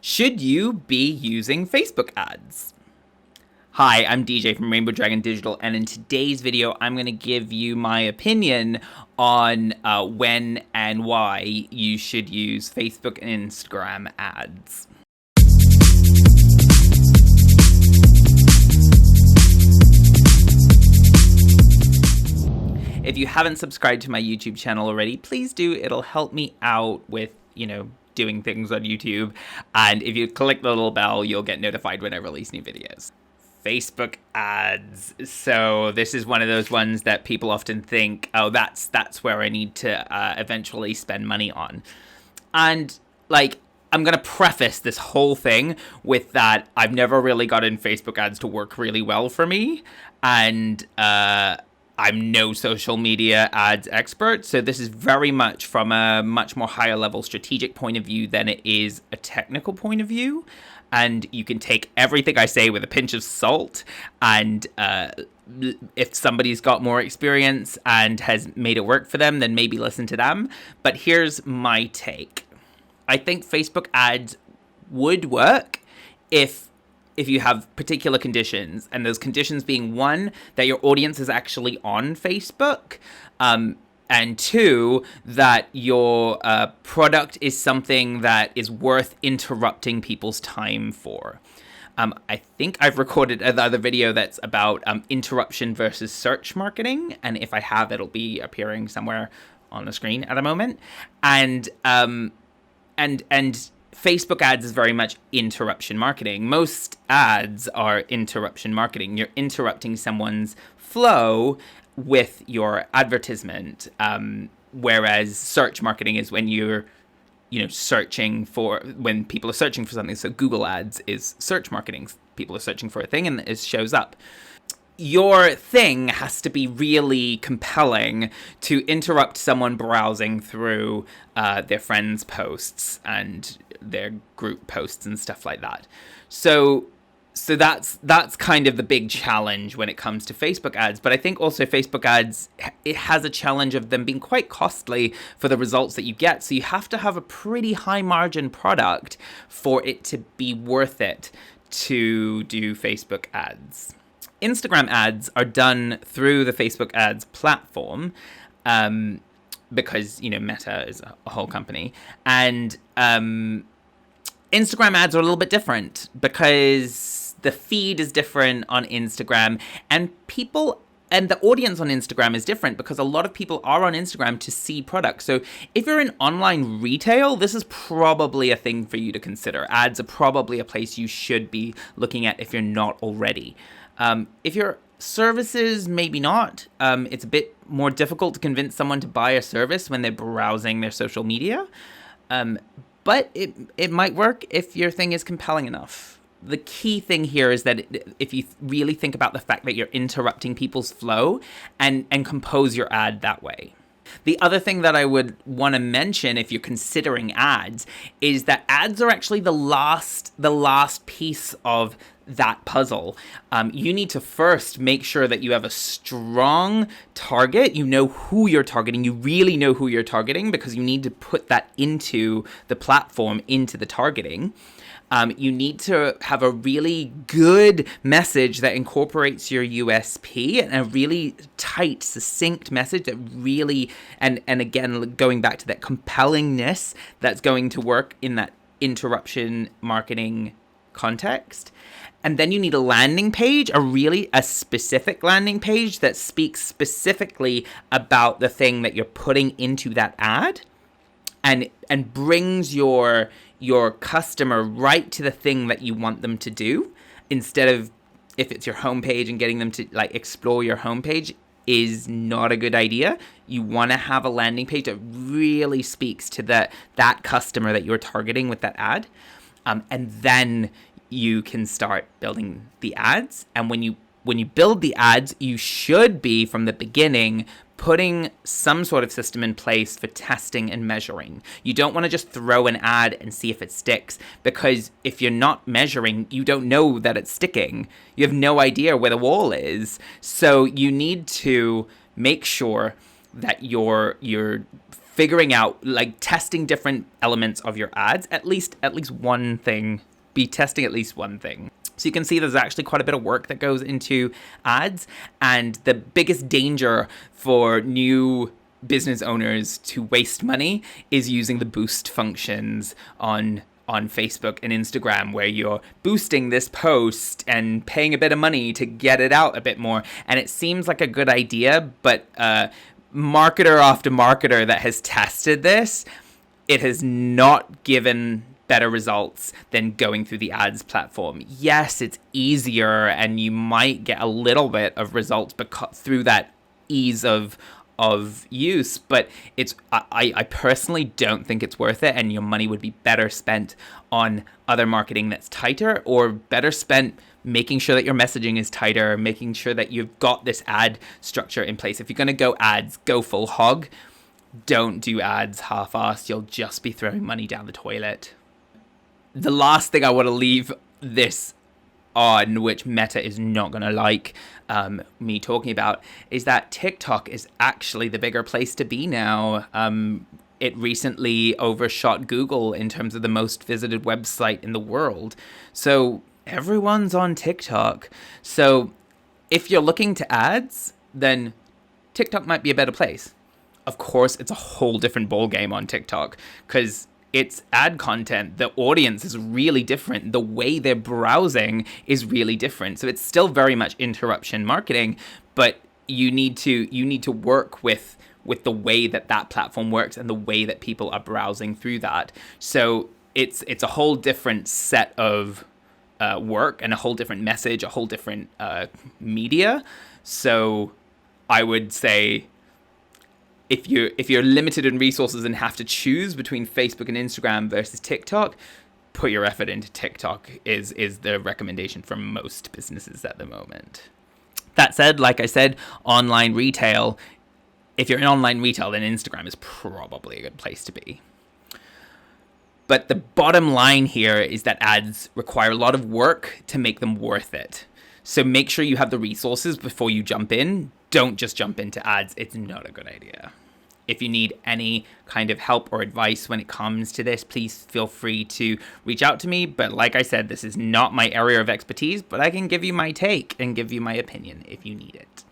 Should you be using Facebook ads? Hi, I'm DJ from Rainbow Dragon Digital, and in today's video, I'm going to give you my opinion on when and why you should use Facebook and Instagram ads. If you haven't subscribed to my YouTube channel already, please do. It'll help me out with, doing things on YouTube. And if you click the little bell, you'll get notified when I release new videos. Facebook ads. So this is one of those ones that people often think, oh, that's where I need to eventually spend money on. And I'm going to preface this whole thing with that I've never really gotten Facebook ads to work really well for me. And I'm no social media ads expert, so this is very much from a much more higher level strategic point of view than it is a technical point of view. And you can take everything I say with a pinch of salt, and if somebody's got more experience and has made it work for them, then maybe listen to them. But here's my take. I think Facebook ads would work if you have particular conditions, and those conditions being, one, that your audience is actually on Facebook, and two, that your product is something that is worth interrupting people's time for. I think I've recorded another video that's about interruption versus search marketing, and if I have, it'll be appearing somewhere on the screen at a moment. And Facebook ads is very much interruption marketing. Most ads are interruption marketing. You're interrupting someone's flow with your advertisement, whereas search marketing is when you're, when people are searching for something. So Google ads is search marketing. People are searching for a thing and it shows up. Your thing has to be really compelling to interrupt someone browsing through their friends' posts and their group posts and stuff like that. So that's kind of the big challenge when it comes to Facebook ads. But I think also Facebook ads, it has a challenge of them being quite costly for the results that you get. So you have to have a pretty high margin product for it to be worth it to do Facebook ads. Instagram ads are done through the Facebook ads platform, because, Meta is a whole company. And Instagram ads are a little bit different because the feed is different on Instagram, and the audience on Instagram is different because a lot of people are on Instagram to see products. So if you're in online retail, this is probably a thing for you to consider. Ads are probably a place you should be looking at if you're not already. If your services, maybe not. It's a bit more difficult to convince someone to buy a service when they're browsing their social media. But it might work if your thing is compelling enough. The key thing here is that if you really think about the fact that you're interrupting people's flow and compose your ad that way. The other thing that I would want to mention if you're considering ads is that ads are actually the last piece of that puzzle. You need to first make sure that you have a strong target. You know who you're targeting. You really know who you're targeting because you need to put that into the platform, into the targeting. You need to have a really good message that incorporates your USP, and a really tight, succinct message that really, and again, going back to that compellingness that's going to work in that interruption marketing context. And then you need a landing page, a specific landing page that speaks specifically about the thing that you're putting into that ad, and brings your customer right to the thing that you want them to do, instead of, if it's your homepage and getting them to explore your homepage is not a good idea. You want to have a landing page that really speaks to that customer that you're targeting with that ad, and then you can start building the ads. And when you build the ads, you should be, from the beginning, putting some sort of system in place for testing and measuring. You don't want to just throw an ad and see if it sticks, because if you're not measuring, you don't know that it's sticking. You have no idea where the wall is. So you need to make sure that your figuring out, like testing different elements of your ads, at least one thing, be testing at least one thing. So you can see there's actually quite a bit of work that goes into ads, and the biggest danger for new business owners to waste money is using the boost functions on Facebook and Instagram, where you're boosting this post and paying a bit of money to get it out a bit more. And it seems like a good idea, but marketer after marketer that has tested this, it has not given better results than going through the ads platform. Yes, it's easier and you might get a little bit of results through that ease of use, but I personally don't think it's worth it, and your money would be better spent on other marketing that's tighter, or better spent making sure that your messaging is tighter, making sure that you've got this ad structure in place. If you're going to go ads, go full hog. Don't do ads half-assed. You'll just be throwing money down the toilet. The last thing I want to leave this on, which Meta is not going to like me talking about, is that TikTok is actually the bigger place to be now. It recently overshot Google in terms of the most visited website in the world. So everyone's on TikTok. So if you're looking to ads, then TikTok might be a better place. Of course, it's a whole different ballgame on TikTok, because it's ad content. The audience is really different. The way they're browsing is really different. So it's still very much interruption marketing, but you need to work with the way that platform works and the way that people are browsing through that. So it's a whole different set of work and a whole different message, a whole different media. So I would say, if you're limited in resources and have to choose between Facebook and Instagram versus TikTok, put your effort into TikTok is the recommendation for most businesses at the moment. That said, like I said, online retail, if you're in online retail, then Instagram is probably a good place to be. But the bottom line here is that ads require a lot of work to make them worth it. So make sure you have the resources before you jump in. Don't just jump into ads. It's not a good idea. If you need any kind of help or advice when it comes to this, please feel free to reach out to me. But like I said, this is not my area of expertise, but I can give you my take and give you my opinion if you need it.